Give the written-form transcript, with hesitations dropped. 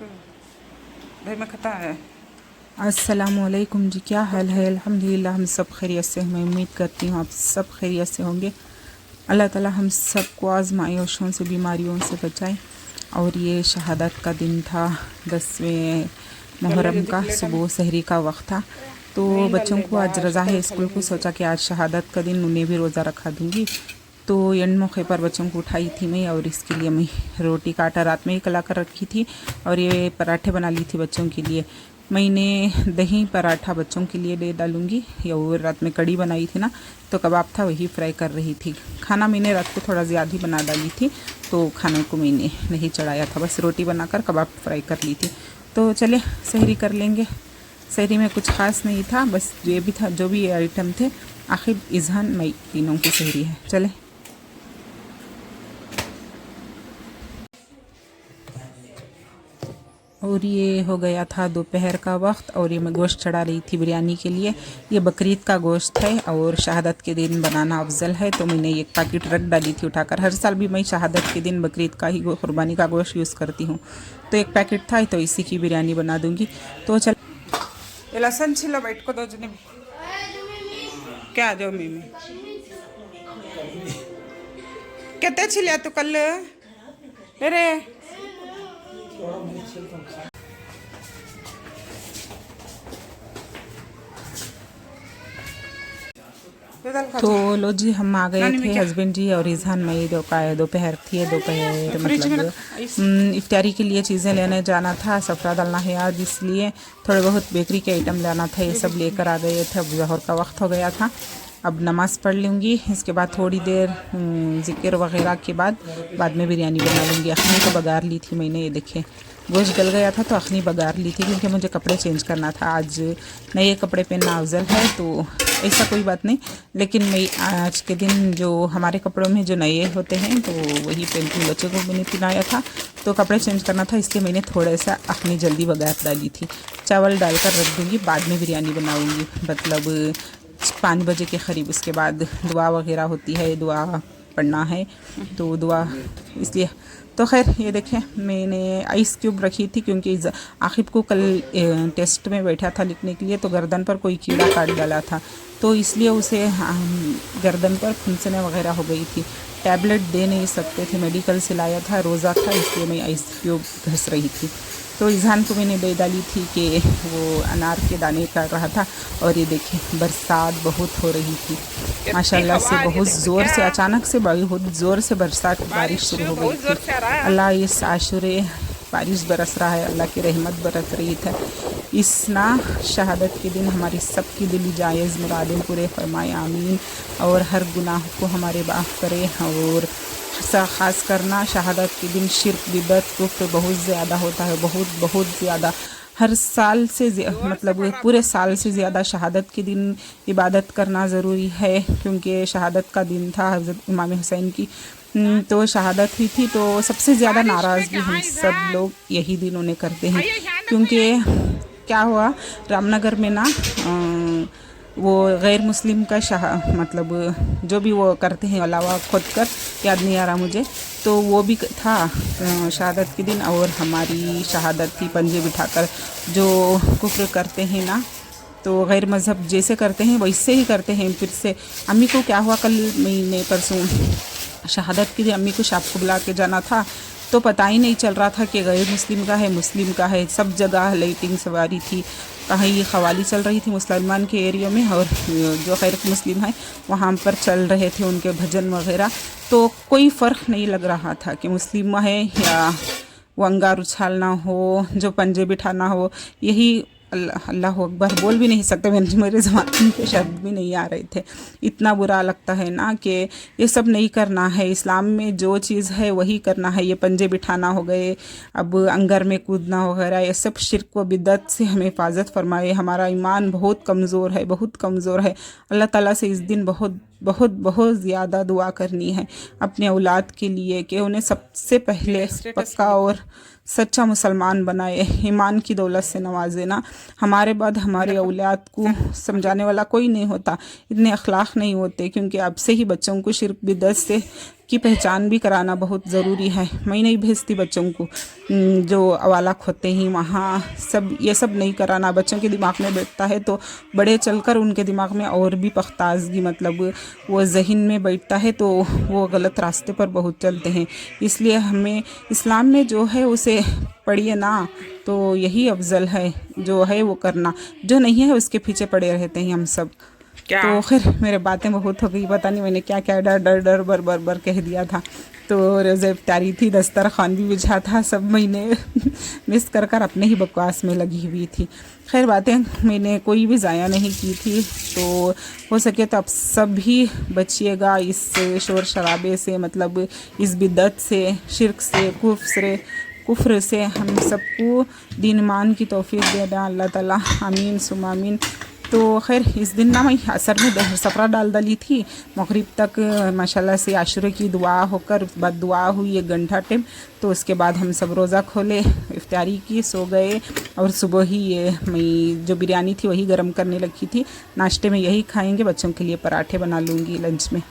भाई मैं खता है। अस्सलामुअलैकुम जी, क्या हाल है? अल्हम्दुलिल्लाह हम सब खैरियत से हैं। मैं उम्मीद करती हूँ आप सब खैरियत से होंगे। अल्लाह ताला हम सबको आज़माइशों से, बीमारियों से बचाए। और ये शहादत का दिन था, 10वें मुहर्रम का, सुबह सहरी का वक्त था। तो बच्चों को आज रज़ा है स्कूल को, सोचा कि आज शहादत का दिन उन्हें भी रोज़ा रखा दूँगी। तो एंड मौके पर बच्चों को उठाई थी मैं, और इसके लिए मैं रोटी का आटा रात में ही कला कर रखी थी और ये पराठे बना ली थी बच्चों के लिए। मैंने दही पराठा बच्चों के लिए दे डालूँगी। या वो रात में कड़ी बनाई थी ना, तो कबाब था, वही फ्राई कर रही थी। खाना मैंने रात को थोड़ा ज़्यादा ही बना डाली थी, तो खाने को मैंने नहीं चढ़ाया था, बस रोटी बनाकर कबाब फ्राई कर ली थी। तो चले सहरी कर लेंगे। सहरी में कुछ ख़ास नहीं था, बस ये भी था, जो भी आइटम थे। आखिर इज़हान मई तीनों की सहरी है। चले और ये हो गया था दोपहर का वक्त, और ये मैं गोश्त चढ़ा रही थी बिरयानी के लिए। ये बकरीद का गोश्त है और शहादत के दिन बनाना अफजल है, तो मैंने एक पैकेट रख डाली थी उठाकर। हर साल भी मैं शहादत के दिन बकरीद का ही कुर्बानी का गोश्त यूज़ करती हूँ, तो एक पैकेट था, तो इसी की बिरयानी बना दूँगी। तो चल ये लहसन छिलो बैठ को दो जने क्या आ जाओ मिमी कहते छिलिया तो कल रे तो लो जी, हम आ गए थे हस्बैंड जी और इजहान में। दोपहर थी, दोपहर मतलब इफ्तारी के लिए चीज़ें लेने जाना था, सफ़रा डालना है आज, इसलिए थोड़े बहुत बेकरी के आइटम लाना था, ये सब लेकर आ गए थे। अब ज़ोहर का वक्त हो गया था, अब नमाज़ पढ़ लूँगी, इसके बाद थोड़ी देर ज़िक्र वगैरह के बाद में बिरयानी बना लूँगी। अखनी तो बघार ली थी मैंने, ये देखे गोश्त गल गया था तो अखनी बघार ली थी, क्योंकि मुझे कपड़े चेंज करना था। आज नए कपड़े पहनना अफजल है, तो ऐसा कोई बात नहीं, लेकिन मैं आज के दिन जो हमारे कपड़ों में जो नए होते हैं तो वही पहनती हूँ। बच्चों को मैंने पहनाया था तो कपड़े चेंज करना था, इसलिए मैंने थोड़ा सा अखनी जल्दी बघार डाली थी। चावल डालकर रख दूँगी, बाद में बिरयानी बनाऊँगी, मतलब 5 बजे के करीब। उसके बाद दुआ वगैरह होती है, दुआ पढ़ना है, तो दुआ इसलिए। तो खैर ये देखें, मैंने आइस क्यूब रखी थी, क्योंकि आखिब को कल टेस्ट में बैठा था लिखने के लिए, तो गर्दन पर कोई कीड़ा काट डाला था, तो इसलिए उसे गर्दन पर फुंसने वगैरह हो गई थी। टैबलेट दे नहीं सकते थे, मेडिकल से लाया था, रोज़ा था, इसलिए मैं आइस क्यूब घस रही थी। तो इजहान को मैंने दे डाली थी कि वो अनार के दाने कर रहा था। और ये देखिए, बरसात बहुत हो रही थी माशाल्लाह से, बहुत ज़ोर से, अचानक से बहुत ज़ोर से बारिश शुरू हो गई थी। अल्लाह इस आशुरे बारिश बरस रहा है, अल्लाह की रहमत बरस रही है। इस ना शहादत के दिन हमारी सबकी दिली जायज़ मुरादें पूरे फरमाए, आमीन। और हर गुनाह को हमारे माफ़ करे। और ख़ास करना शहादत के दिन शिर्क बिदअत कुफ्र बहुत ज़्यादा होता है, बहुत बहुत ज़्यादा। हर साल से मतलब पूरे साल से ज़्यादा शहादत के दिन इबादत करना ज़रूरी है, क्योंकि शहादत का दिन था हज़रत इमाम हुसैन की। तो शहादत हुई थी, तो सबसे ज़्यादा नाराज़गी हम सब लोग यही दिन उन्हें करते हैं, क्योंकि क्या हुआ, रामनगर में ना वो गैर मुस्लिम का मतलब जो भी वो करते हैं अलावा खुद कर, याद नहीं आ रहा मुझे, तो वो भी था शहादत के दिन। और हमारी शहादत थी पंजे बिठाकर, जो कुफ्र करते हैं ना, तो गैर मज़हब जैसे करते हैं वैसे ही करते हैं। फिर से अम्मी को क्या हुआ, कल महीने परसों शहादत के दिन अम्मी को शाप को बुला के जाना था, तो पता ही नहीं चल रहा था कि गैर मुस्लिम का है मुस्लिम का है। सब जगह लाइटिंग सवारी थी, कहीं ख़वाली चल रही थी मुसलमान के एरिया में, और जो गैर मुस्लिम है वहाँ पर चल रहे थे उनके भजन वगैरह। तो कोई फ़र्क नहीं लग रहा था कि मुस्लिम है या वो अंगार उछालना हो, जो पंजे बिठाना हो। यही अल्लाह अकबर बोल भी नहीं सकते, मेरे ज़बान पे शब्द भी नहीं आ रहे थे। इतना बुरा लगता है ना कि ये सब नहीं करना है। इस्लाम में जो चीज़ है वही करना है। ये पंजे बिठाना हो गए, अब अंगर में कूदना वगैरह, ये सब शिर्क व बिदअत से हमें हिफाजत फरमाए। हमारा ईमान बहुत कमज़ोर है, बहुत कमज़ोर है। अल्लाह ताला से इस दिन बहुत बहुत बहुत ज़्यादा दुआ करनी है अपने औलाद के लिए, कि उन्हें सबसे पहले पक्का और सच्चा मुसलमान बनाए, ईमान की दौलत से नवाजे ना। हमारे बाद हमारे औलाद को समझाने वाला कोई नहीं होता, इतने अखलाक नहीं होते, क्योंकि अब से ही बच्चों को शिर्क बिदअत से की पहचान भी कराना बहुत ज़रूरी है। मैं नहीं भेजती बच्चों को जो अवालक होते हैं वहाँ, सब ये सब नहीं कराना। बच्चों के दिमाग में बैठता है तो बड़े चलकर उनके दिमाग में और भी पख्ताजगी, मतलब वो जहन में बैठता है तो वो गलत रास्ते पर बहुत चलते हैं। इसलिए हमें इस्लाम में जो है उसे पढ़िए ना, तो यही अफजल है, जो है वो करना, जो नहीं है उसके पीछे पड़े रहते हैं हम सब। तो खैर मेरे बातें बहुत हो गई, पता नहीं मैंने क्या क्या डर डर डर बर बर बर कह दिया था। तो रोज़े इफ्तारी थी, दस्तरखान भी बिछा था, सब महीने मिस कर कर अपने ही बकवास में लगी हुई थी। खैर बातें मैंने कोई भी ज़ाया नहीं की थी, तो हो सके तो आप सब भी बचिएगा इस शोर शराबे से, मतलब इस बिदअत से, शिर्क से, कुफ्र से। हम सबको दीन मान की तौफीक दे दें अल्लाह ताला, आमीन सुम आमीन। तो खैर इस दिन ना मैं असर में दहर सफ़रा डाल डाली थी, मगरिब तक माशाल्लाह से आशुरे की दुआ होकर बाद दुआ हुई 1 घंटा टाइम। तो उसके बाद हम सब रोज़ा खोले, इफ्तारी की, सो गए, और सुबह ही ये मैं जो बिरयानी थी वही गर्म करने लगी थी। नाश्ते में यही खाएंगे, बच्चों के लिए पराठे बना लूँगी लंच में।